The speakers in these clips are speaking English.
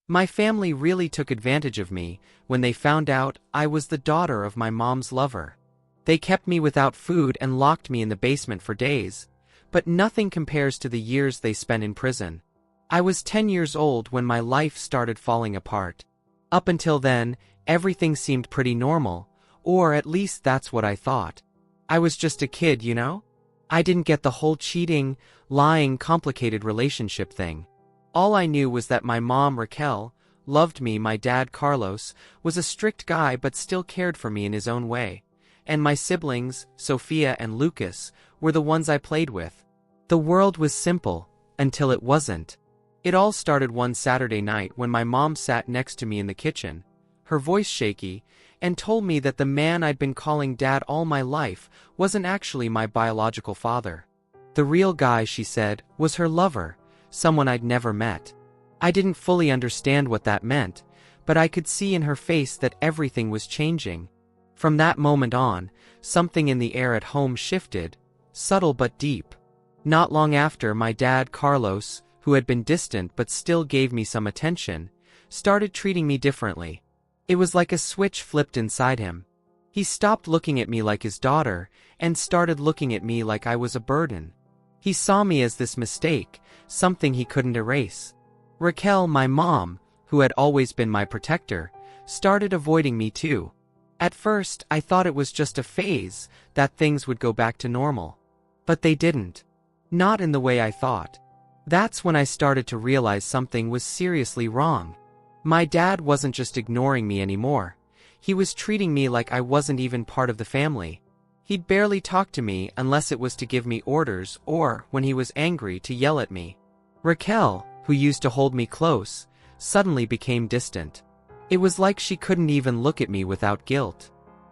My family really took advantage of me when they found out I was the daughter of my mom's lover. They kept me without food and locked me in the basement for days, but nothing compares to the years they spent in prison. I was 10 years old when my life started falling apart. Up until then, everything seemed pretty normal, or at least that's what I thought. I was just a kid, you know? I didn't get the whole cheating, lying, complicated relationship thing. All I knew was that my mom, Raquel, loved me, my dad, Carlos, was a strict guy but still cared for me in his own way, and my siblings, Sofia and Lucas, were the ones I played with. The world was simple, until it wasn't. It all started one Saturday night when my mom sat next to me in the kitchen, her voice shaky, and told me that the man I'd been calling Dad all my life wasn't actually my biological father. The real guy, she said, was her lover, someone I'd never met. I didn't fully understand what that meant, but I could see in her face that everything was changing. From that moment on, something in the air at home shifted, subtle but deep. Not long after, my dad, Carlos, who had been distant but still gave me some attention, started treating me differently. It was like a switch flipped inside him. He stopped looking at me like his daughter and started looking at me like I was a burden. He saw me as this mistake, something he couldn't erase. Raquel, my mom, who had always been my protector, started avoiding me too. At first, I thought it was just a phase, that things would go back to normal. But they didn't. Not in the way I thought. That's when I started to realize something was seriously wrong. My dad wasn't just ignoring me anymore. He was treating me like I wasn't even part of the family. He'd barely talk to me unless it was to give me orders or, when he was angry, to yell at me. Raquel, who used to hold me close, suddenly became distant. It was like she couldn't even look at me without guilt.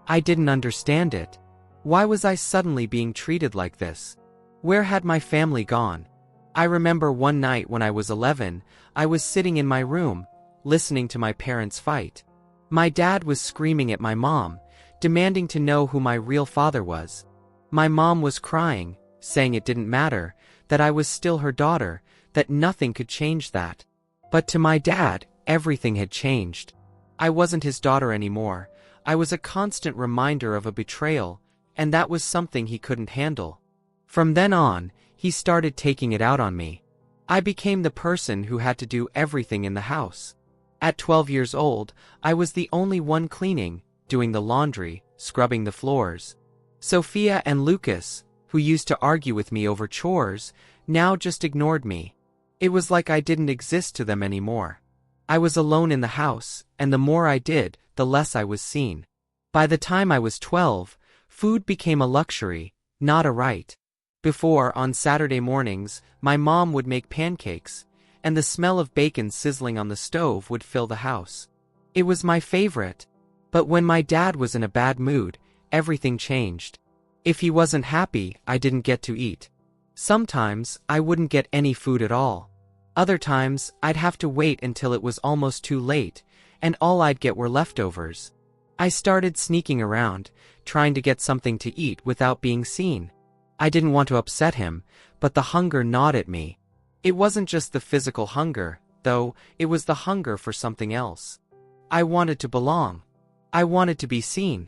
I didn't understand it. Why was I suddenly being treated like this? Where had my family gone? I remember one night when I was 11, I was sitting in my room, listening to my parents fight. My dad was screaming at my mom, demanding to know who my real father was. My mom was crying, saying it didn't matter, that I was still her daughter, that nothing could change that. But to my dad, everything had changed. I wasn't his daughter anymore. I was a constant reminder of a betrayal, and that was something he couldn't handle. From then on, he started taking it out on me. I became the person who had to do everything in the house. At 12 years old, I was the only one cleaning, doing the laundry, scrubbing the floors. Sofia and Lucas, who used to argue with me over chores, now just ignored me. It was like I didn't exist to them anymore. I was alone in the house, and the more I did, the less I was seen. By the time I was 12, food became a luxury, not a right. Before, on Saturday mornings, my mom would make pancakes, and the smell of bacon sizzling on the stove would fill the house. It was my favorite. But when my dad was in a bad mood, everything changed. If he wasn't happy, I didn't get to eat. Sometimes, I wouldn't get any food at all. Other times, I'd have to wait until it was almost too late, and all I'd get were leftovers. I started sneaking around, trying to get something to eat without being seen. I didn't want to upset him, but the hunger gnawed at me. It wasn't just the physical hunger, though, it was the hunger for something else. I wanted to belong. I wanted to be seen.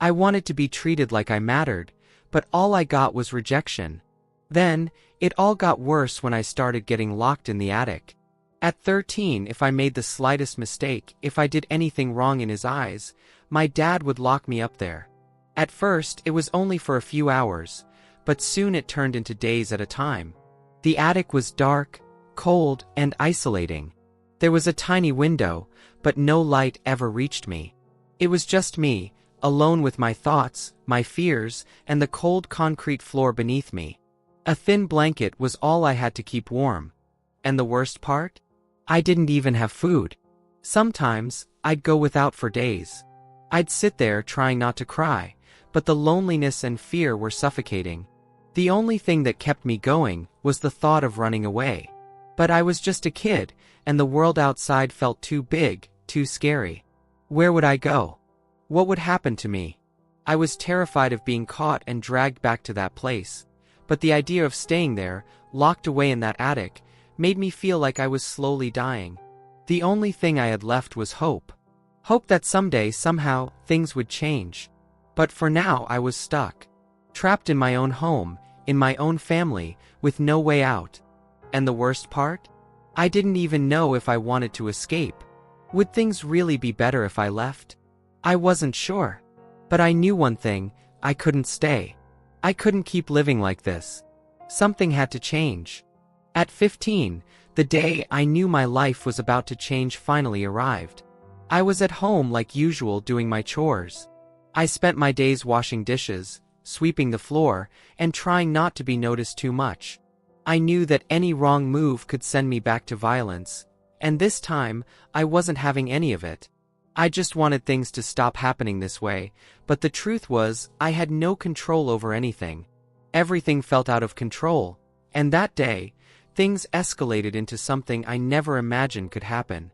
I wanted to be treated like I mattered, but all I got was rejection. Then, it all got worse when I started getting locked in the attic. At 13, if I made the slightest mistake, if I did anything wrong in his eyes, my dad would lock me up there. At first, it was only for a few hours, but soon it turned into days at a time. The attic was dark, cold, and isolating. There was a tiny window, but no light ever reached me. It was just me, alone with my thoughts, my fears, and the cold concrete floor beneath me. A thin blanket was all I had to keep warm. And the worst part? I didn't even have food. Sometimes, I'd go without for days. I'd sit there trying not to cry, but the loneliness and fear were suffocating. The only thing that kept me going was the thought of running away. But I was just a kid, and the world outside felt too big, too scary. Where would I go? What would happen to me? I was terrified of being caught and dragged back to that place. But the idea of staying there, locked away in that attic, made me feel like I was slowly dying. The only thing I had left was hope. Hope that someday, somehow, things would change. But for now I was stuck. Trapped in my own home, in my own family, with no way out. And the worst part? I didn't even know if I wanted to escape. Would things really be better if I left? I wasn't sure. But I knew one thing, I couldn't stay. I couldn't keep living like this. Something had to change. At 15, the day I knew my life was about to change finally arrived. I was at home like usual doing my chores. I spent my days washing dishes, sweeping the floor, and trying not to be noticed too much. I knew that any wrong move could send me back to violence, and this time, I wasn't having any of it. I just wanted things to stop happening this way, but the truth was, I had no control over anything. Everything felt out of control, and that day, things escalated into something I never imagined could happen.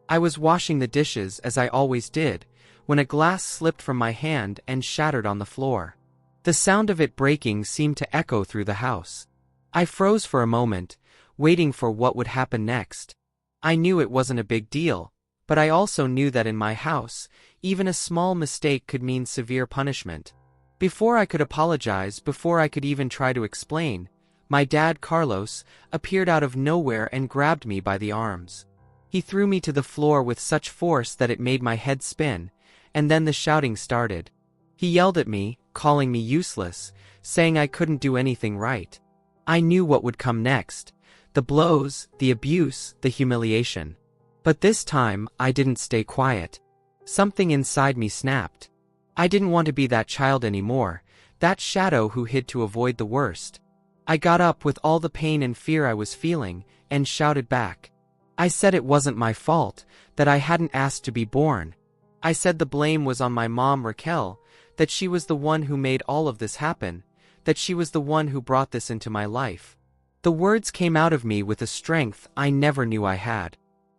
I was washing the dishes as I always did, when a glass slipped from my hand and shattered on the floor. The sound of it breaking seemed to echo through the house. I froze for a moment, waiting for what would happen next. I knew it wasn't a big deal, but I also knew that in my house, even a small mistake could mean severe punishment. Before I could apologize, before I could even try to explain, my dad, Carlos, appeared out of nowhere and grabbed me by the arms. He threw me to the floor with such force that it made my head spin, and then the shouting started. He yelled at me, calling me useless, saying I couldn't do anything right. I knew what would come next: the blows, the abuse, the humiliation. But this time, I didn't stay quiet. Something inside me snapped. I didn't want to be that child anymore, that shadow who hid to avoid the worst. I got up with all the pain and fear I was feeling, and shouted back. I said it wasn't my fault, that I hadn't asked to be born. I said the blame was on my mom, Raquel, that she was the one who made all of this happen, that she was the one who brought this into my life. The words came out of me with a strength I never knew I had.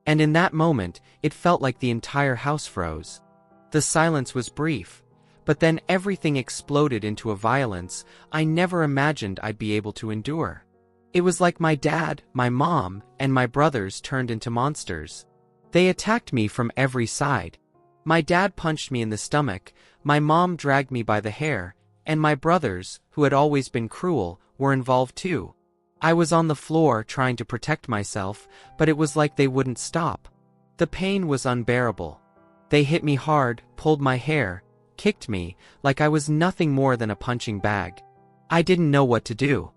And in that moment, it felt like the entire house froze. The silence was brief, but then everything exploded into a violence I never imagined I'd be able to endure. It was like my dad, my mom, and my brothers turned into monsters. They attacked me from every side. My dad punched me in the stomach, my mom dragged me by the hair, and my brothers, who had always been cruel, were involved too. I was on the floor trying to protect myself, but it was like they wouldn't stop. The pain was unbearable. They hit me hard, pulled my hair, kicked me, like I was nothing more than a punching bag. I didn't know what to do.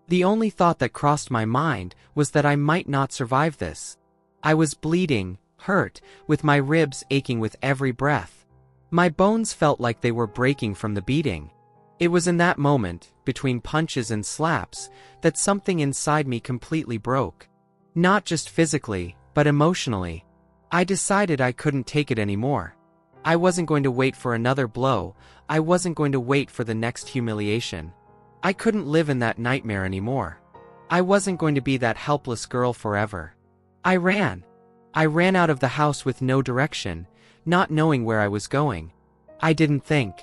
The only thought that crossed my mind was that I might not survive this. I was bleeding, hurt, with my ribs aching with every breath. My bones felt like they were breaking from the beating. It was in that moment, between punches and slaps, that something inside me completely broke. Not just physically, but emotionally. I decided I couldn't take it anymore. I wasn't going to wait for another blow, I wasn't going to wait for the next humiliation. I couldn't live in that nightmare anymore. I wasn't going to be that helpless girl forever. I ran. I ran out of the house with no direction, not knowing where I was going. I didn't think.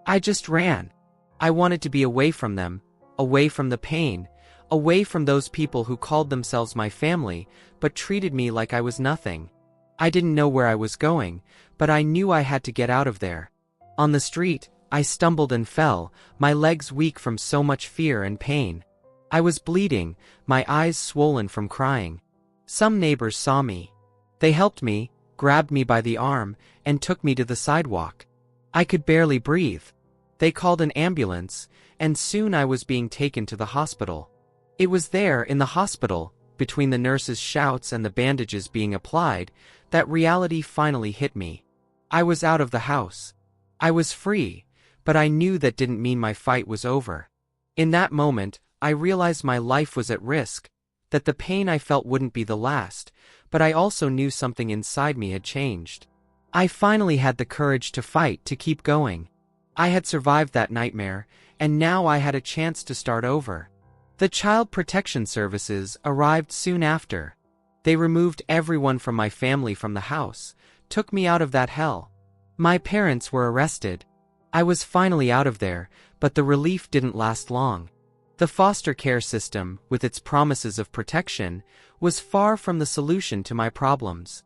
I just ran. I wanted to be away from them, away from the pain, away from those people who called themselves my family, but treated me like I was nothing. I didn't know where I was going, but I knew I had to get out of there. On the street, I stumbled and fell, my legs weak from so much fear and pain. I was bleeding, my eyes swollen from crying. Some neighbors saw me. They helped me, grabbed me by the arm, and took me to the sidewalk. I could barely breathe. They called an ambulance, and soon I was being taken to the hospital. It was there, in the hospital, between the nurses' shouts and the bandages being applied, that reality finally hit me. I was out of the house. I was free, but I knew that didn't mean my fight was over. In that moment, I realized my life was at risk, that the pain I felt wouldn't be the last, but I also knew something inside me had changed. I finally had the courage to fight, to keep going. I had survived that nightmare, and now I had a chance to start over. The Child Protection Services arrived soon after. They removed everyone from my family from the house, took me out of that hell. My parents were arrested. I was finally out of there, but the relief didn't last long. The foster care system, with its promises of protection, was far from the solution to my problems.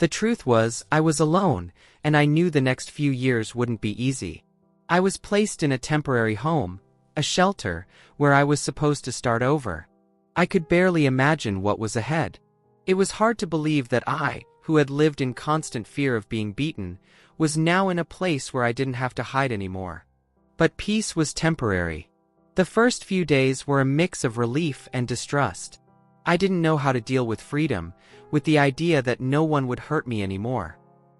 The truth was, I was alone, and I knew the next few years wouldn't be easy. I was placed in a temporary home, a shelter, where I was supposed to start over. I could barely imagine what was ahead. It was hard to believe that I, who had lived in constant fear of being beaten, was now in a place where I didn't have to hide anymore. But peace was temporary. The first few days were a mix of relief and distrust. I didn't know how to deal with freedom, with the idea that no one would hurt me anymore.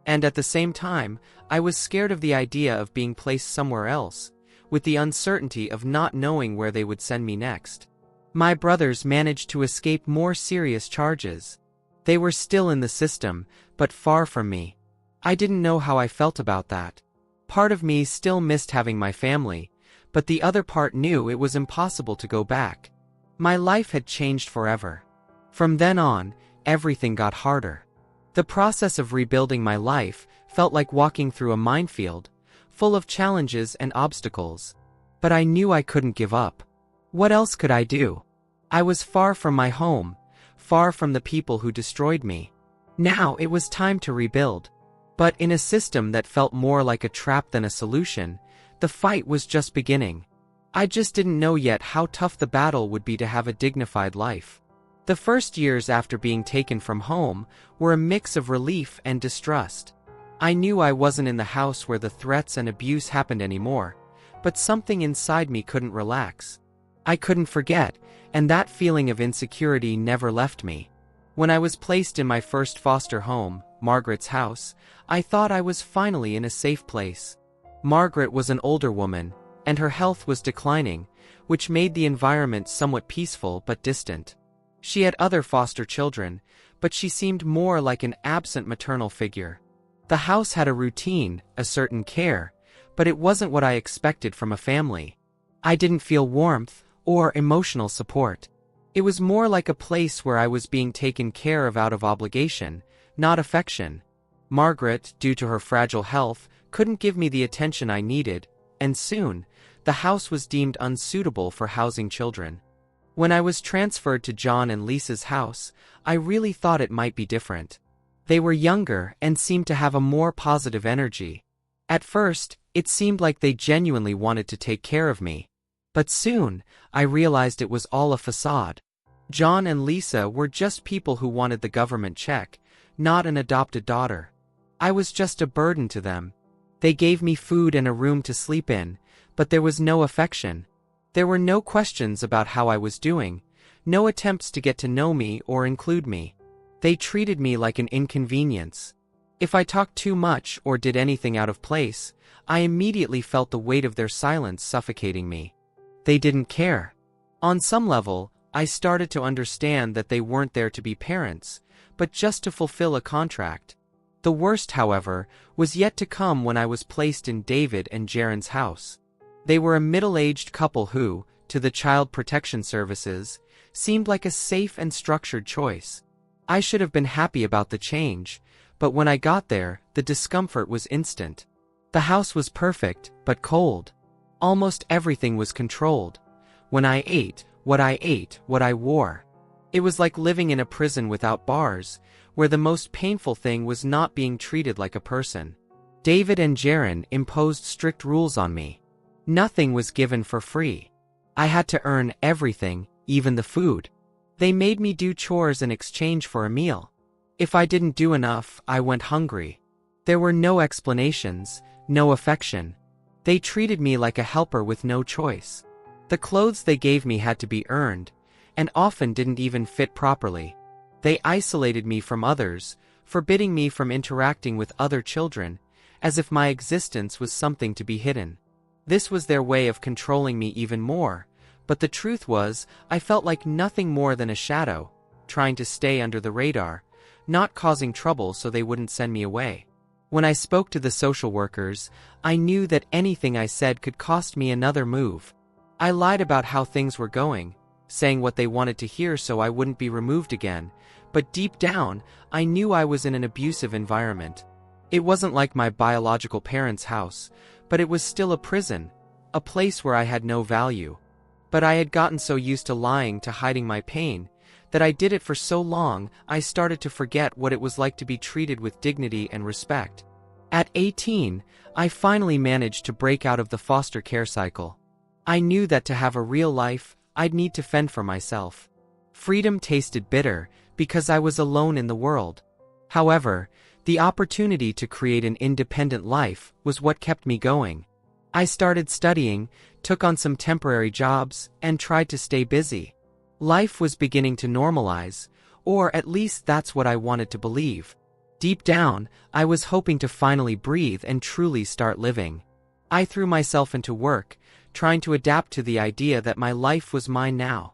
And at the same time, I was scared of the idea of being placed somewhere else, with the uncertainty of not knowing where they would send me next. My brothers managed to escape more serious charges. They were still in the system, but far from me. I didn't know how I felt about that. Part of me still missed having my family, but the other part knew it was impossible to go back. My life had changed forever. From then on, everything got harder. The process of rebuilding my life felt like walking through a minefield, full of challenges and obstacles. But I knew I couldn't give up. What else could I do? I was far from my home, far from the people who destroyed me. Now it was time to rebuild. But in a system that felt more like a trap than a solution, the fight was just beginning. I just didn't know yet how tough the battle would be to have a dignified life. The first years after being taken from home were a mix of relief and distrust. I knew I wasn't in the house where the threats and abuse happened anymore, but something inside me couldn't relax. I couldn't forget, and that feeling of insecurity never left me. When I was placed in my first foster home, Margaret's house, I thought I was finally in a safe place. Margaret was an older woman, and her health was declining, which made the environment somewhat peaceful but distant. She had other foster children, but she seemed more like an absent maternal figure. The house had a routine, a certain care, but it wasn't what I expected from a family. I didn't feel warmth or emotional support. It was more like a place where I was being taken care of out of obligation, not affection. Margaret, due to her fragile health, couldn't give me the attention I needed, and soon, the house was deemed unsuitable for housing children. When I was transferred to John and Lisa's house, I really thought it might be different. They were younger and seemed to have a more positive energy. At first, it seemed like they genuinely wanted to take care of me. But soon, I realized it was all a facade. John and Lisa were just people who wanted the government check, not an adopted daughter. I was just a burden to them. They gave me food and a room to sleep in, but there was no affection. There were no questions about how I was doing, no attempts to get to know me or include me. They treated me like an inconvenience. If I talked too much or did anything out of place, I immediately felt the weight of their silence suffocating me. They didn't care. On some level, I started to understand that they weren't there to be parents, but just to fulfill a contract. The worst, however, was yet to come when I was placed in David and Jaren's house. They were a middle-aged couple who, to the Child Protection Services, seemed like a safe and structured choice. I should have been happy about the change, but when I got there, the discomfort was instant. The house was perfect, but cold. Almost everything was controlled. When I ate, what I wore. It was like living in a prison without bars, where the most painful thing was not being treated like a person. David and Jaren imposed strict rules on me. Nothing was given for free. I had to earn everything, even the food. They made me do chores in exchange for a meal. If I didn't do enough, I went hungry. There were no explanations, no affection. They treated me like a helper with no choice. The clothes they gave me had to be earned, and often didn't even fit properly. They isolated me from others, forbidding me from interacting with other children, as if my existence was something to be hidden. This was their way of controlling me even more, but the truth was, I felt like nothing more than a shadow, trying to stay under the radar, not causing trouble so they wouldn't send me away. When I spoke to the social workers, I knew that anything I said could cost me another move. I lied about how things were going, saying what they wanted to hear so I wouldn't be removed again, but deep down, I knew I was in an abusive environment. It wasn't like my biological parents' house, but it was still a prison, a place where I had no value. But I had gotten so used to lying to hiding my pain, that I did it for so long, I started to forget what it was like to be treated with dignity and respect. At 18, I finally managed to break out of the foster care cycle. I knew that to have a real life, I'd need to fend for myself. Freedom tasted bitter, because I was alone in the world. However, the opportunity to create an independent life was what kept me going. I started studying, took on some temporary jobs, and tried to stay busy. Life was beginning to normalize, or at least that's what I wanted to believe. Deep down, I was hoping to finally breathe and truly start living. I threw myself into work, trying to adapt to the idea that my life was mine now.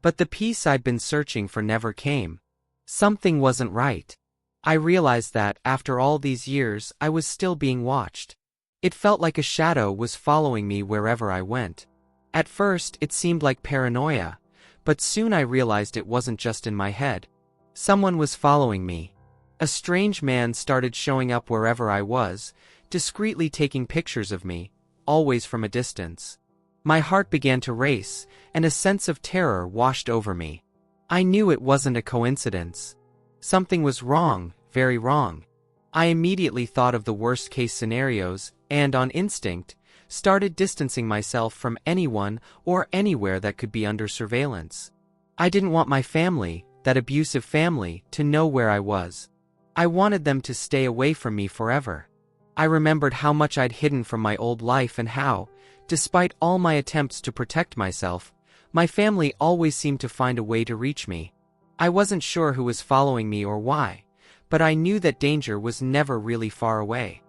But the peace I'd been searching for never came. Something wasn't right. I realized that, after all these years, I was still being watched. It felt like a shadow was following me wherever I went. At first, it seemed like paranoia, but soon I realized it wasn't just in my head. Someone was following me. A strange man started showing up wherever I was, discreetly taking pictures of me, always from a distance. My heart began to race, and a sense of terror washed over me. I knew it wasn't a coincidence. Something was wrong, very wrong. I immediately thought of the worst-case scenarios, and on instinct, started distancing myself from anyone or anywhere that could be under surveillance. I didn't want my family, that abusive family, to know where I was. I wanted them to stay away from me forever. I remembered how much I'd hidden from my old life and how, despite all my attempts to protect myself, my family always seemed to find a way to reach me. I wasn't sure who was following me or why, but I knew that danger was never really far away.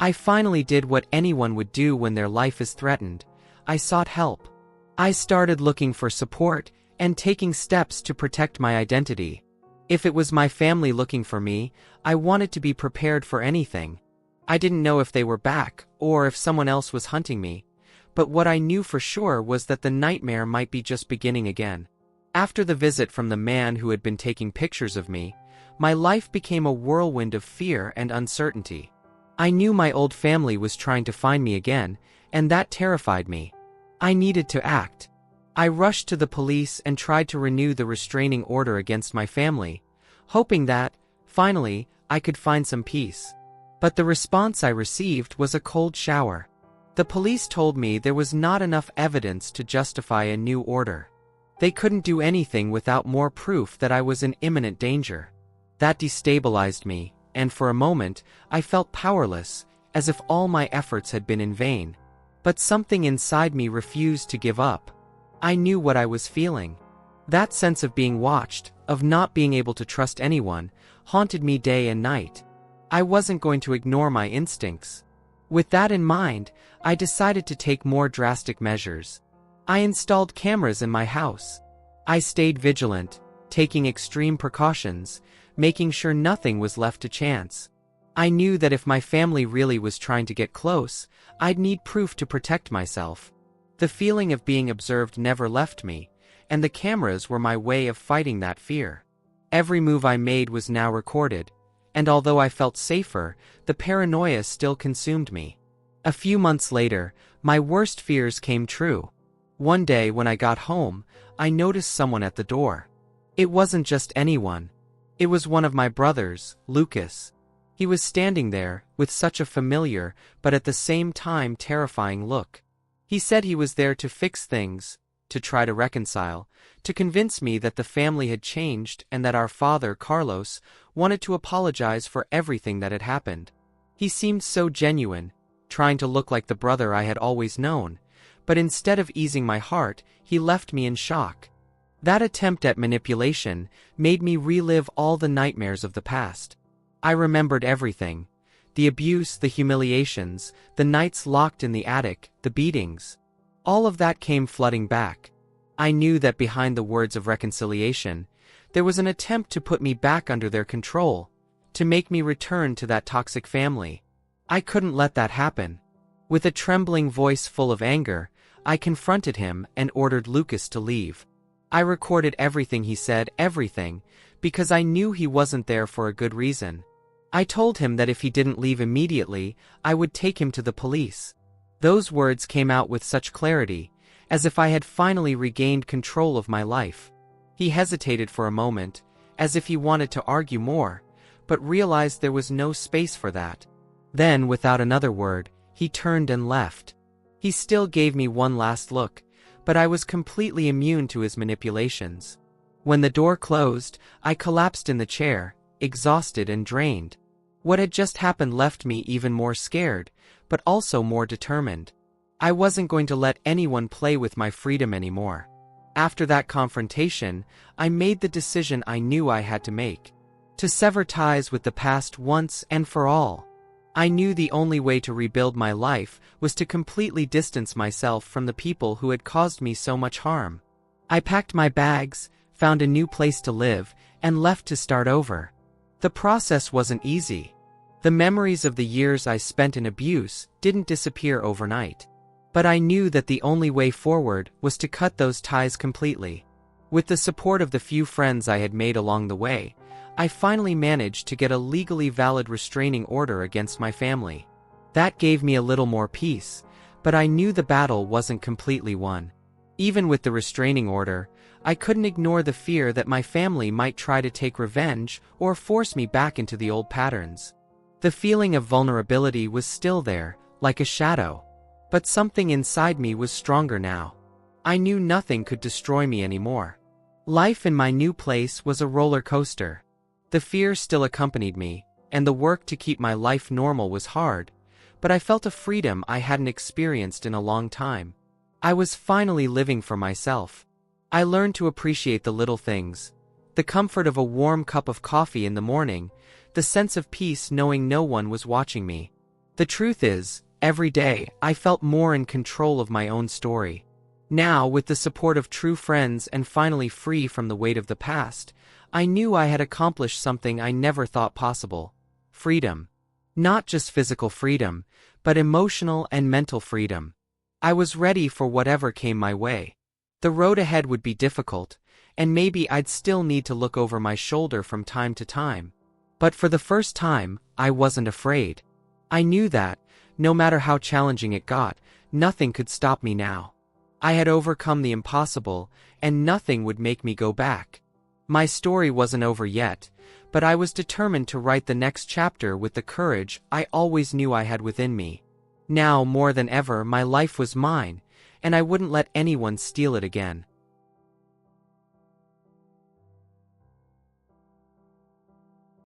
I finally did what anyone would do when their life is threatened. I sought help. I started looking for support and taking steps to protect my identity. If it was my family looking for me, I wanted to be prepared for anything. I didn't know if they were back or if someone else was hunting me, but what I knew for sure was that the nightmare might be just beginning again. After the visit from the man who had been taking pictures of me, my life became a whirlwind of fear and uncertainty. I knew my old family was trying to find me again, and that terrified me. I needed to act. I rushed to the police and tried to renew the restraining order against my family, hoping that, finally, I could find some peace. But the response I received was a cold shower. The police told me there was not enough evidence to justify a new order. They couldn't do anything without more proof that I was in imminent danger. That destabilized me, and for a moment, I felt powerless, as if all my efforts had been in vain. But something inside me refused to give up. I knew what I was feeling. That sense of being watched, of not being able to trust anyone, haunted me day and night. I wasn't going to ignore my instincts. With that in mind, I decided to take more drastic measures. I installed cameras in my house. I stayed vigilant, taking extreme precautions, making sure nothing was left to chance. I knew that if my family really was trying to get close, I'd need proof to protect myself. The feeling of being observed never left me, and the cameras were my way of fighting that fear. Every move I made was now recorded, and although I felt safer, the paranoia still consumed me. A few months later, my worst fears came true. One day when I got home, I noticed someone at the door. It wasn't just anyone. It was one of my brothers, Lucas. He was standing there, with such a familiar, but at the same time terrifying look. He said he was there to fix things, to try to reconcile, to convince me that the family had changed and that our father, Carlos, wanted to apologize for everything that had happened. He seemed so genuine, trying to look like the brother I had always known, but instead of easing my heart, he left me in shock. That attempt at manipulation made me relive all the nightmares of the past. I remembered everything. The abuse, the humiliations, the nights locked in the attic, the beatings. All of that came flooding back. I knew that behind the words of reconciliation, there was an attempt to put me back under their control, to make me return to that toxic family. I couldn't let that happen. With a trembling voice full of anger, I confronted him and ordered Lucas to leave. I recorded everything he said, everything, because I knew he wasn't there for a good reason. I told him that if he didn't leave immediately, I would take him to the police. Those words came out with such clarity, as if I had finally regained control of my life. He hesitated for a moment, as if he wanted to argue more, but realized there was no space for that. Then, without another word, he turned and left. He still gave me one last look, but I was completely immune to his manipulations. When the door closed, I collapsed in the chair, exhausted and drained. What had just happened left me even more scared, but also more determined. I wasn't going to let anyone play with my freedom anymore. After that confrontation, I made the decision I knew I had to make. To sever ties with the past once and for all. I knew the only way to rebuild my life was to completely distance myself from the people who had caused me so much harm. I packed my bags, found a new place to live, and left to start over. The process wasn't easy. The memories of the years I spent in abuse didn't disappear overnight. But I knew that the only way forward was to cut those ties completely. With the support of the few friends I had made along the way, I finally managed to get a legally valid restraining order against my family. That gave me a little more peace, but I knew the battle wasn't completely won. Even with the restraining order, I couldn't ignore the fear that my family might try to take revenge or force me back into the old patterns. The feeling of vulnerability was still there, like a shadow. But something inside me was stronger now. I knew nothing could destroy me anymore. Life in my new place was a roller coaster. The fear still accompanied me, and the work to keep my life normal was hard, but I felt a freedom I hadn't experienced in a long time. I was finally living for myself. I learned to appreciate the little things. The comfort of a warm cup of coffee in the morning, the sense of peace knowing no one was watching me. The truth is, every day, I felt more in control of my own story. Now, with the support of true friends and finally free from the weight of the past, I knew I had accomplished something I never thought possible. Freedom. Not just physical freedom, but emotional and mental freedom. I was ready for whatever came my way. The road ahead would be difficult, and maybe I'd still need to look over my shoulder from time to time. But for the first time, I wasn't afraid. I knew that, no matter how challenging it got, nothing could stop me now. I had overcome the impossible, and nothing would make me go back. My story wasn't over yet, but I was determined to write the next chapter with the courage I always knew I had within me. Now, more than ever, my life was mine, and I wouldn't let anyone steal it again.